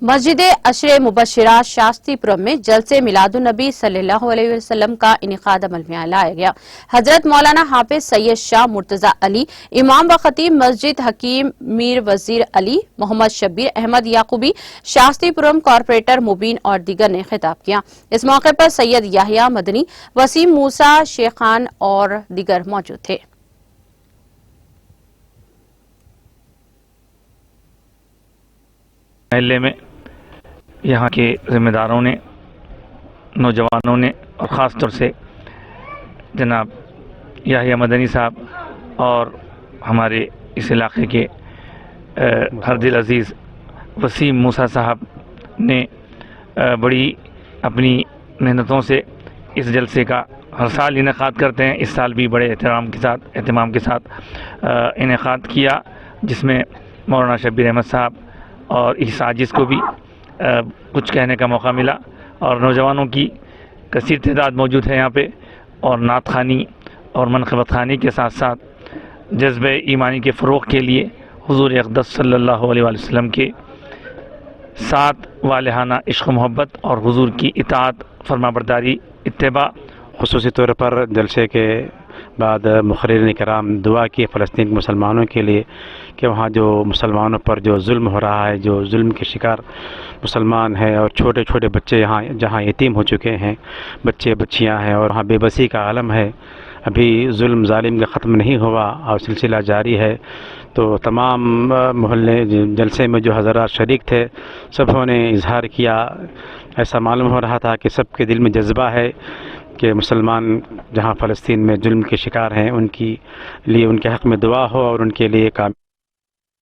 मस्जिद अशरे मुबशरा शास्त्रीपुरम में जलसे मिलादुन्नबी सल्लल्लाहु अलैहि वसल्लम का इनेकाद अमल में लाया गया। हजरत मौलाना हाफिज सैयद शाह मुर्तजा अली, इमाम व खतीब मस्जिद हकीम मीर वजीर अली, मोहम्मद शब्बीर अहमद याकूबी, शास्त्रीपुरम कॉर्पोरेटर मुबीन और दीगर ने खिताब किया। इस मौके पर सैयद याहिया मदनी, वसीम मूसा, शेखान और दीगर मौजूद थे। महल्ले में यहाँ के ज़िम्मेदारों ने, नौजवानों ने और ख़ास तौर से जनाब याहिया मदनी साहब और हमारे इस इलाके के हरदिल अज़ीज़ वसीम मूसा साहब ने बड़ी अपनी मेहनतों से इस जलसे का हर साल इनेकाद करते हैं। इस साल भी बड़े एहतमाम के साथ इनेकाद किया, जिसमें मौलाना शब्बीर अहमद साहब और इस साजिश को भी कुछ कहने का मौका मिला और नौजवानों की कसीर तादाद मौजूद है यहाँ पे। और नात खानी और मनक़बत खानी के साथ साथ जज्बे ईमानी के फ़रोग़ के लिए हुज़ूर अक़दस सल्लल्लाहु अलैहि वसल्लम के साथ वालिहाना इश्क़ मोहब्बत और हुज़ूर की इताअत, फरमाबरदारी, इत्तिबा। ख़ुसूसी तौर पर जलसे के बाद मुक़र्रिरीन किराम दुआ की फ़लस्तीन के मुसलमानों के लिए कि वहाँ जो मुसलमानों पर जो जुल्म हो रहा है, जो जुल्म के शिकार मुसलमान हैं और छोटे छोटे बच्चे यहाँ जहाँ यतीम हो चुके हैं, बच्चे बच्चियाँ हैं और वहाँ बेबसी का आलम है, अभी जुल्म ज़ालिम का ख़त्म नहीं हुआ और सिलसिला जारी है। तो तमाम मोहल्ले जलसे में जो हज़रात शरीक थे, सबों ने इजहार किया, ऐसा मालूम हो रहा था कि सबके दिल में जज्बा है कि मुसलमान जहाँ फ़लस्तीन में जुल्म के शिकार हैं उनकी लिए उनके हक़ में दुआ हो और उनके लिए काम